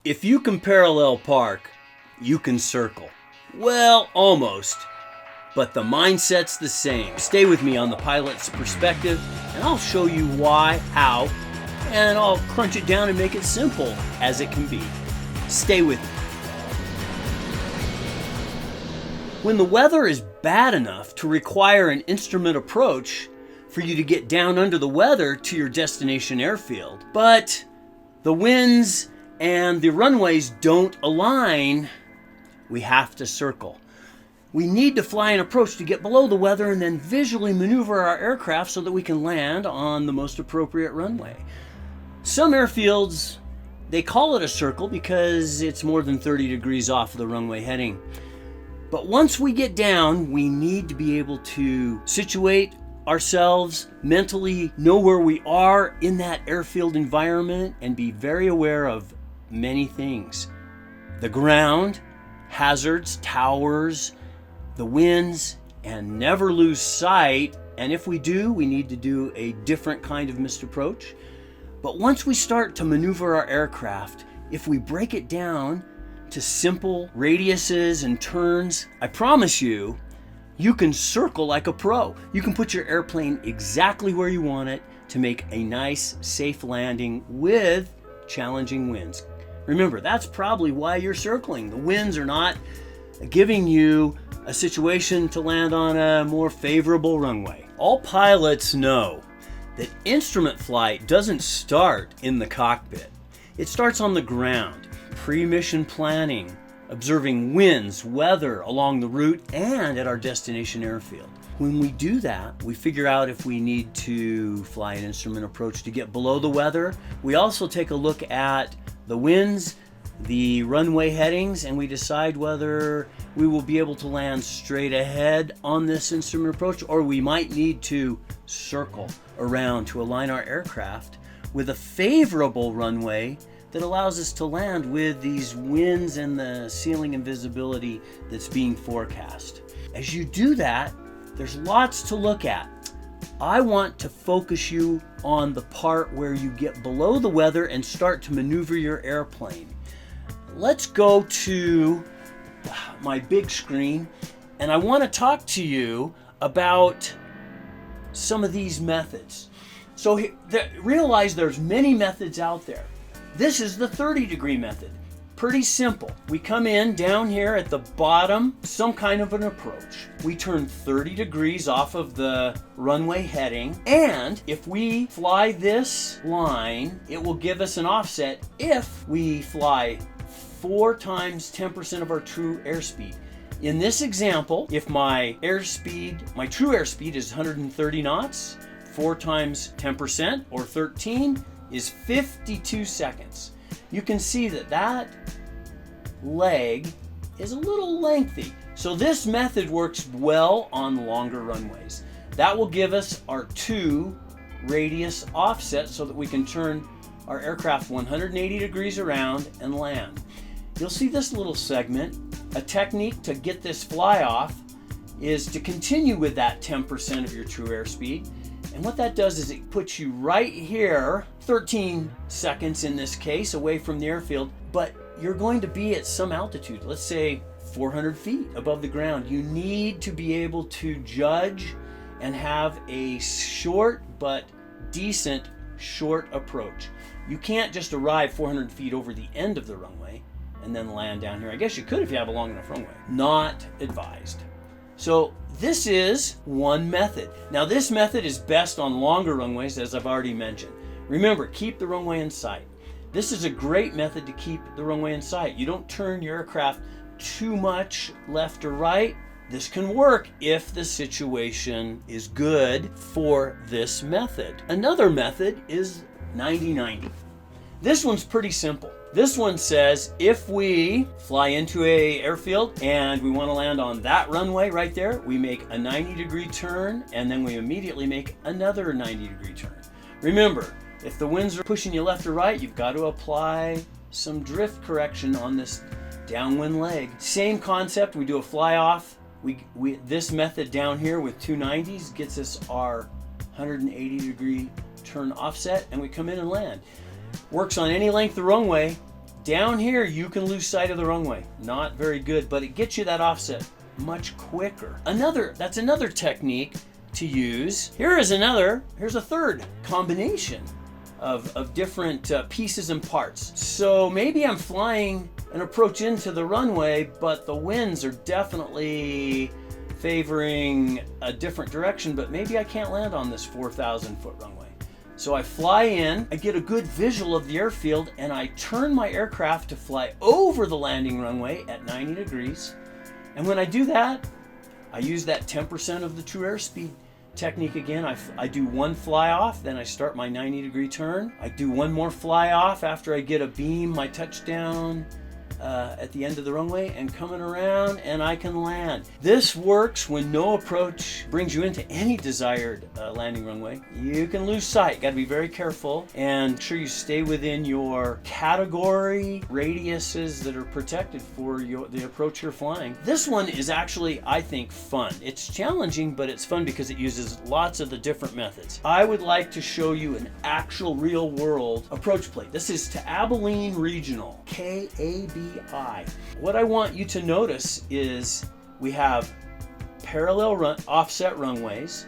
If you can parallel park, you can circle. Well, almost. But the mindset's the same. Stay with me on the pilot's perspective, and I'll show you why, how, and I'll crunch it down and make it simple as it can be. Stay with me. When the weather is bad enough to require an instrument approach for you to get down under the weather to your destination airfield, but the winds and the runways don't align, we have to circle. We need to fly an approach to get below the weather and then visually maneuver our aircraft so that we can land on the most appropriate runway. Some airfields, they call it a circle because it's more than 30 degrees off the runway heading. But once we get down, we need to be able to situate ourselves, mentally know where we are in that airfield environment, and be very aware of many things. The ground, hazards, towers, the winds, and never lose sight. And if we do, we need to do a different kind of missed approach. But once we start to maneuver our aircraft, if we break it down to simple radiuses and turns, I promise you, you can circle like a pro. You can put your airplane exactly where you want it to make a nice, safe landing with challenging winds. Remember, that's probably why you're circling. The winds are not giving you a situation to land on a more favorable runway. All pilots know that instrument flight doesn't start in the cockpit. It starts on the ground, pre-mission planning, observing winds, weather along the route, and at our destination airfield. When we do that, we figure out if we need to fly an instrument approach to get below the weather. We also take a look at the winds, the runway headings, and we decide whether we will be able to land straight ahead on this instrument approach, or we might need to circle around to align our aircraft with a favorable runway that allows us to land with these winds and the ceiling and visibility that's being forecast. As you do that, there's lots to look at. I want to focus you on the part where you get below the weather and start to maneuver your airplane. Let's go to my big screen, and I want to talk to you about some of these methods. So realize there's many methods out there. This is the 30-degree method. Pretty simple. We come in down here at the bottom, some kind of an approach. We turn 30 degrees off of the runway heading, and if we fly this line, it will give us an offset if we fly 4 times 10% of our true airspeed. In this example, if my true airspeed is 130 knots, 4 times 10% or 13 is 52 seconds. You can see that leg is a little lengthy. So this method works well on longer runways. That will give us our 2 radius offset so that we can turn our aircraft 180 degrees around and land. You'll see this little segment. A technique to get this fly off is to continue with that 10% of your true airspeed. And what that does is it puts you right here, 13 seconds in this case, away from the airfield, but you're going to be at some altitude, let's say 400 feet above the ground. You need to be able to judge and have a short but decent short approach. You can't just arrive 400 feet over the end of the runway and then land down here. I guess you could if you have a long enough runway. Not advised. So this is one method. Now this method is best on longer runways, as I've already mentioned. Remember, keep the runway in sight. This is a great method to keep the runway in sight. You don't turn your aircraft too much left or right. This can work if the situation is good for this method. Another method is 90-90. This one's pretty simple. This one says if we fly into a airfield and we want to land on that runway right there, we make a 90-degree turn and then we immediately make another 90-degree turn. Remember, if the winds are pushing you left or right, you've got to apply some drift correction on this downwind leg. Same concept, we do a fly off. This method down here with 2 90s gets us our 180-degree turn offset and we come in and land. Works on any length of runway, Down here, you can lose sight of the runway. Not very good, but it gets you that offset much quicker. That's another technique to use. Here's a third combination of different pieces and parts. So maybe I'm flying an approach into the runway, but the winds are definitely favoring a different direction, but maybe I can't land on this 4,000 foot runway. So I fly in, I get a good visual of the airfield, and I turn my aircraft to fly over the landing runway at 90 degrees. And when I do that, I use that 10% of the true airspeed technique again. I do one fly off, then I start my 90-degree turn. I do one more fly off after I get a beam, my touchdown at the end of the runway, and coming around, and I can land. This works when no approach brings you into any desired landing runway. You can lose sight. Got to be very careful and make sure you stay within your category radiuses that are protected for the approach you're flying. This one is actually, I think, fun. It's challenging, but it's fun because it uses lots of the different methods. I would like to show you an actual real-world approach plate. This is to Abilene Regional, KABI. What I want you to notice is we have parallel offset runways.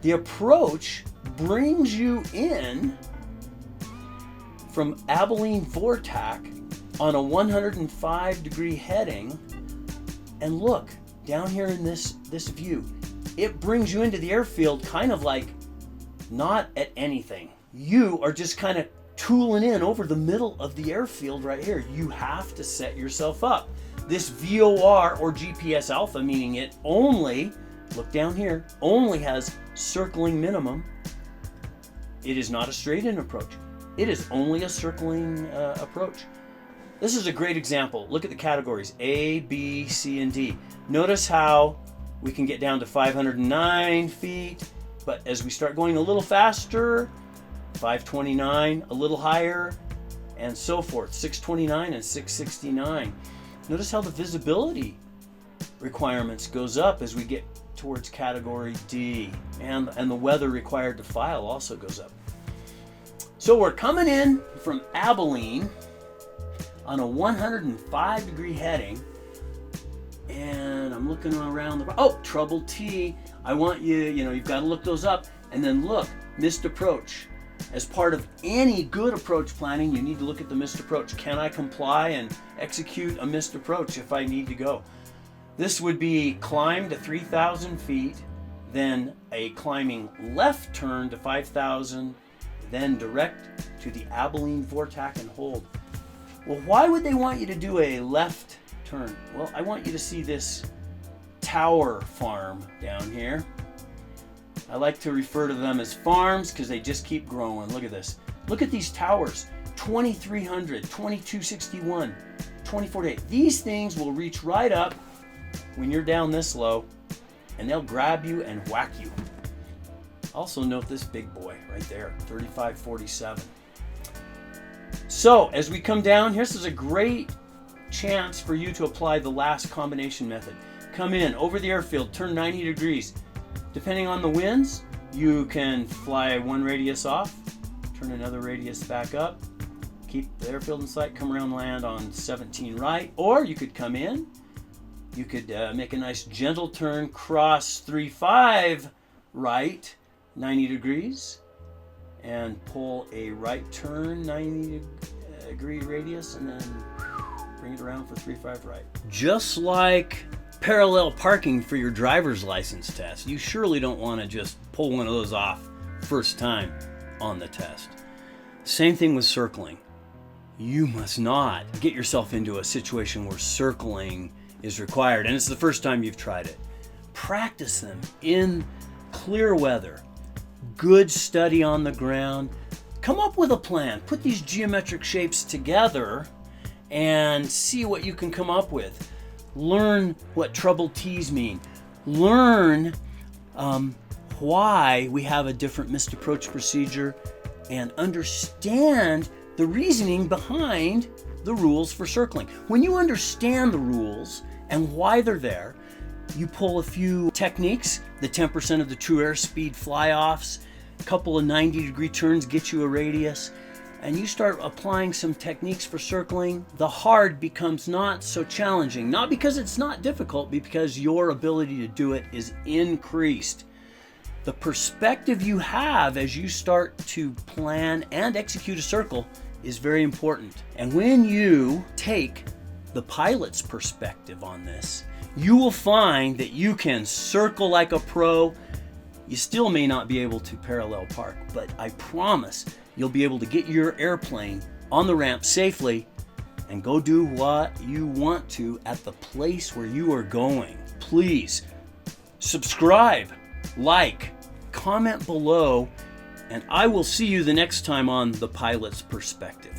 The approach brings you in from Abilene Vortac on a 105-degree heading, and look down here in this view, it brings you into the airfield kind of like not at anything. You are just kind of tooling in over the middle of the airfield right here. You have to set yourself up. This VOR or GPS alpha, meaning it only, look down here, only has circling minimum. It is not a straight-in approach. It is only a circling approach. This is a great example. Look at the categories A, B, C, and D. Notice how we can get down to 509 feet, but as we start going a little faster, 529, a little higher, and so forth, 629 and 669. Notice how the visibility requirements goes up as we get towards category D, and the weather required to file also goes up. So we're coming in from Abilene on a 105-degree heading, and I'm looking around trouble T. I want you've got to look those up, and then look, missed approach. As part of any good approach planning, you need to look at the missed approach. Can I comply and execute a missed approach if I need to go? This would be climb to 3,000 feet, then a climbing left turn to 5,000, then direct to the Abilene Vortac and hold. Well, why would they want you to do a left turn? Well, I want you to see this tower farm down here. I like to refer to them as farms because they just keep growing. Look at this. Look at these towers. 2,300, 2,261, 2,408. These things will reach right up when you're down this low, and they'll grab you and whack you. Also note this big boy right there, 3547. So as we come down, this is a great chance for you to apply the last combination method. Come in over the airfield, turn 90 degrees. Depending on the winds, you can fly one radius off, turn another radius back up, keep the airfield in sight, come around, land on 17 right, or you could come in, you could make a nice gentle turn, cross 35 right, 90 degrees, and pull a right turn, 90 degree radius, and then bring it around for 35 right. Just like parallel parking for your driver's license test, you surely don't want to just pull one of those off first time on the test. Same thing with circling. You must not get yourself into a situation where circling is required, and it's the first time you've tried it. Practice them in clear weather, good study on the ground. Come up with a plan. Put these geometric shapes together and see what you can come up with. Learn what trouble T's mean. Learn why we have a different missed approach procedure, and understand the reasoning behind the rules for circling. When you understand the rules and why they're there, you pull a few techniques, the 10% of the true airspeed fly-offs, a couple of 90-degree turns get you a radius, and you start applying some techniques for circling, the hard becomes not so challenging. Not because it's not difficult, but because your ability to do it is increased. The perspective you have as you start to plan and execute a circle is very important. And when you take the pilot's perspective on this, you will find that you can circle like a pro. You still may not be able to parallel park, but I promise you'll be able to get your airplane on the ramp safely and go do what you want to at the place where you are going. Please subscribe, like, comment below, and I will see you the next time on The Pilot's Perspective.